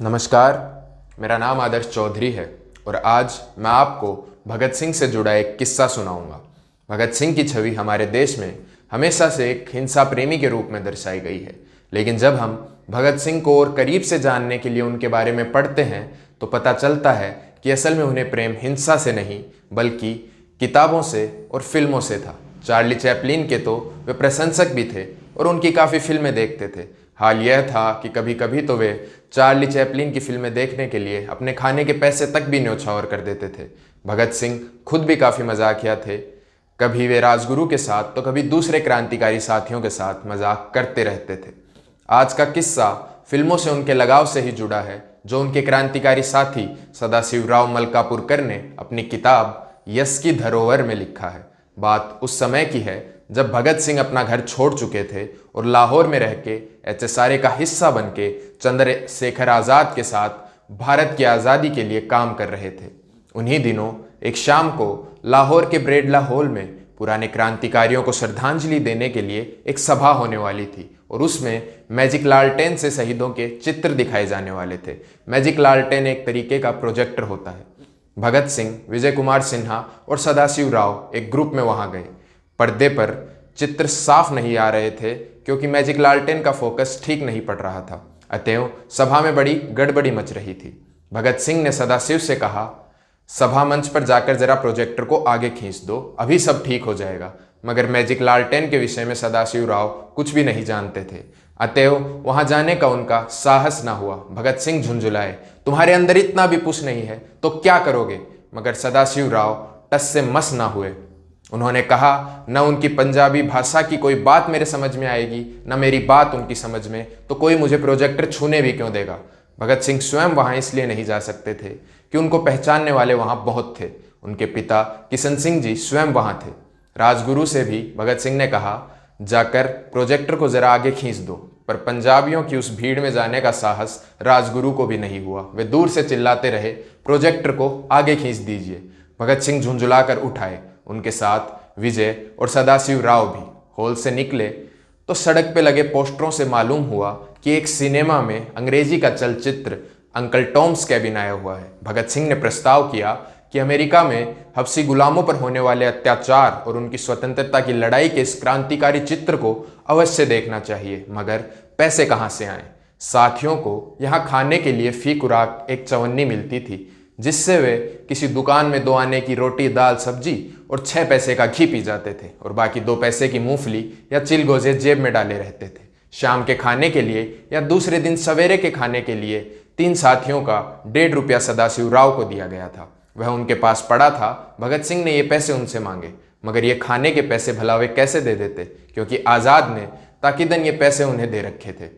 नमस्कार, मेरा नाम आदर्श चौधरी है और आज मैं आपको भगत सिंह से जुड़ा एक किस्सा सुनाऊंगा। भगत सिंह की छवि हमारे देश में हमेशा से एक हिंसा प्रेमी के रूप में दर्शाई गई है, लेकिन जब हम भगत सिंह को और करीब से जानने के लिए उनके बारे में पढ़ते हैं तो पता चलता है कि असल में उन्हें प्रेम हिंसा से नहीं बल्कि किताबों से और फिल्मों से था। चार्ली चैपलिन के तो वे प्रशंसक भी थे और उनकी काफ़ी फिल्में देखते थे। हाल यह था कि कभी कभी तो वे चार्ली चैपलिन की फिल्में देखने के लिए अपने खाने के पैसे तक भी न्योछावर कर देते थे। भगत सिंह खुद भी काफ़ी मजाकिया थे। कभी वे राजगुरु के साथ तो कभी दूसरे क्रांतिकारी साथियों के साथ मजाक करते रहते थे। आज का किस्सा फिल्मों से उनके लगाव से ही जुड़ा है, जो उनके क्रांतिकारी साथी सदाशिवराव मलकापुरकर ने अपनी किताब यश की धरोहर में लिखा है। बात उस समय की है जब भगत सिंह अपना घर छोड़ चुके थे और लाहौर में रह के HSRA का हिस्सा बन के चंद्रशेखर आज़ाद के साथ भारत की आज़ादी के लिए काम कर रहे थे। उन्हीं दिनों एक शाम को लाहौर के ब्रेडला हॉल में पुराने क्रांतिकारियों को श्रद्धांजलि देने के लिए एक सभा होने वाली थी और उसमें मैजिक लालटेन से शहीदों के चित्र दिखाए जाने वाले थे। मैजिक लालटेन एक तरीके का प्रोजेक्टर होता है। भगत सिंह, विजय कुमार सिन्हा और सदाशिवराव एक ग्रुप में वहां गए। पर्दे पर चित्र साफ नहीं आ रहे थे क्योंकि मैजिक लालटेन का फोकस ठीक नहीं पड़ रहा था, अतएव सभा में बड़ी गड़बड़ी मच रही थी। भगत सिंह ने सदाशिव से कहा, सभा मंच पर जाकर जरा प्रोजेक्टर को आगे खींच दो, अभी सब ठीक हो जाएगा। मगर मैजिक लालटेन के विषय में सदाशिवराव कुछ भी नहीं जानते थे, अतएव वहां जाने का उनका साहस ना हुआ। भगत सिंह झुंझुलाए, तुम्हारे अंदर इतना भी पुश नहीं है तो क्या करोगे? मगर सदाशिवराव टस से मस ना हुए। उन्होंने कहा, न उनकी पंजाबी भाषा की कोई बात मेरे समझ में आएगी, न मेरी बात उनकी समझ में, तो कोई मुझे प्रोजेक्टर छूने भी क्यों देगा? भगत सिंह स्वयं वहां इसलिए नहीं जा सकते थे कि उनको पहचानने वाले वहां बहुत थे। उनके पिता किशन सिंह जी स्वयं वहां थे। राजगुरु से भी भगत सिंह ने कहा, जाकर प्रोजेक्टर को जरा आगे खींच दो, पर पंजाबियों की उस भीड़ में जाने का साहस राजगुरु को भी नहीं हुआ। वे दूर से चिल्लाते रहे, प्रोजेक्टर को आगे खींच दीजिए। भगत सिंह झुंझुलाकर उठाए। उनके साथ विजय और सदाशिवराव भी हॉल से निकले तो सड़क पे लगे पोस्टरों से मालूम हुआ कि एक सिनेमा में अंग्रेजी का चलचित्र अंकल टॉम्स कैबिन आया हुआ है। भगत सिंह ने प्रस्ताव किया कि अमेरिका में हबसी गुलामों पर होने वाले अत्याचार और उनकी स्वतंत्रता की लड़ाई के इस क्रांतिकारी चित्र को अवश्य देखना चाहिए, मगर पैसे कहाँ से आए? साथियों को यहाँ खाने के लिए फी खुराक एक चवन्नी मिलती थी, जिससे वे किसी दुकान में 2 आने की रोटी, दाल, सब्जी और 6 पैसे का घी पी जाते थे और बाकी 2 पैसे की मूंगफली या चिलगोजे जेब में डाले रहते थे। शाम के खाने के लिए या दूसरे दिन सवेरे के खाने के लिए 3 साथियों का 1.5 रुपया सदाशिवराव को दिया गया था। वह उनके पास पड़ा था। भगत सिंह ने ये पैसे उनसे मांगे, मगर ये खाने के पैसे भला वे कैसे दे देते, क्योंकि आज़ाद ने ताकीदन ये पैसे उन्हें दे रखे थे।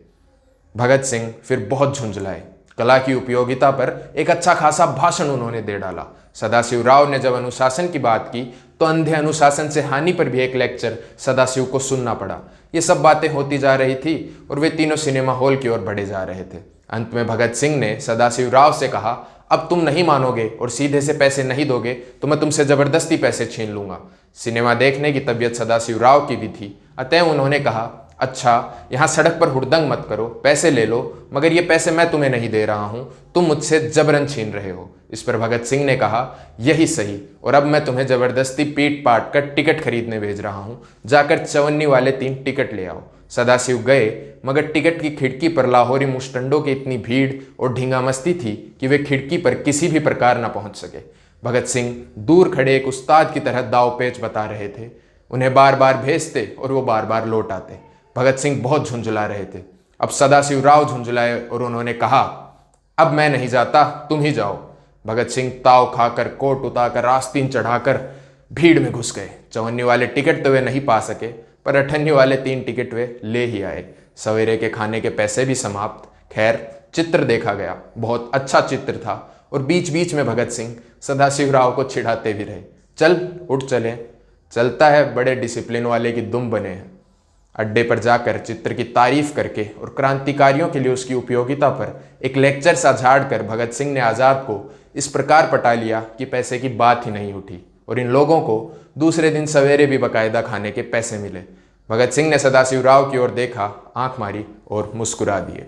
भगत सिंह फिर बहुत झुंझलाए। कला की उपयोगिता पर एक अच्छा खासा भाषण उन्होंने दे डाला। सदाशिवराव ने जब अनुशासन की बात की तो अंधे अनुशासन से हानि पर भी एक लेक्चर सदाशिव को सुनना पड़ा। ये सब बातें होती जा रही थी और वे तीनों सिनेमा हॉल की ओर बढ़े जा रहे थे। अंत में भगत सिंह ने सदाशिवराव से कहा, अब तुम नहीं मानोगे और सीधे से पैसे नहीं दोगे तो मैं तुमसे जबरदस्ती पैसे छीन लूंगा। सिनेमा देखने की तबीयत सदाशिवराव की भी थी, अतः उन्होंने कहा, अच्छा, यहाँ सड़क पर हुड़दंग मत करो, पैसे ले लो, मगर ये पैसे मैं तुम्हें नहीं दे रहा हूँ, तुम मुझसे जबरन छीन रहे हो। इस पर भगत सिंह ने कहा, यही सही, और अब मैं तुम्हें जबरदस्ती पीट पाट कर टिकट खरीदने भेज रहा हूँ, जाकर चवन्नी वाले 3 टिकट ले आओ। सदाशिव गए, मगर टिकट की खिड़की पर लाहौरी मुस्टंडों की इतनी भीड़ और ढींगामस्ती थी कि वे खिड़की पर किसी भी प्रकार न पहुंच सके। भगत सिंह दूर खड़े एक उस्ताद की तरह दाव पेच बता रहे थे। उन्हें बार बार भेजते और वो बार बार लौट आते। भगत सिंह बहुत झुंझुला रहे थे। अब सदाशिवराव झुंझुलाए और उन्होंने कहा, अब मैं नहीं जाता, तुम ही जाओ। भगत सिंह ताव खाकर, कोट उतारकर, आस्तीन चढ़ाकर भीड़ में घुस गए। चवन्नी वाले टिकट तो वे नहीं पा सके, पर अठन्नी वाले 3 टिकट वे ले ही आए। सवेरे के खाने के पैसे भी समाप्त। खैर, चित्र देखा गया। बहुत अच्छा चित्र था और बीच बीच में भगत सिंह सदाशिवराव को चिढ़ाते भी रहे, चल उठ चले, चलता है, बड़े डिसिप्लिन वाले की दुम बने हैं। अड्डे पर जाकर चित्र की तारीफ करके और क्रांतिकारियों के लिए उसकी उपयोगिता पर एक लेक्चर सा झाड़ कर भगत सिंह ने आज़ाद को इस प्रकार पटा लिया कि पैसे की बात ही नहीं उठी और इन लोगों को दूसरे दिन सवेरे भी बाकायदा खाने के पैसे मिले। भगत सिंह ने सदाशिवराव की ओर देखा, आंख मारी और मुस्कुरा दिए।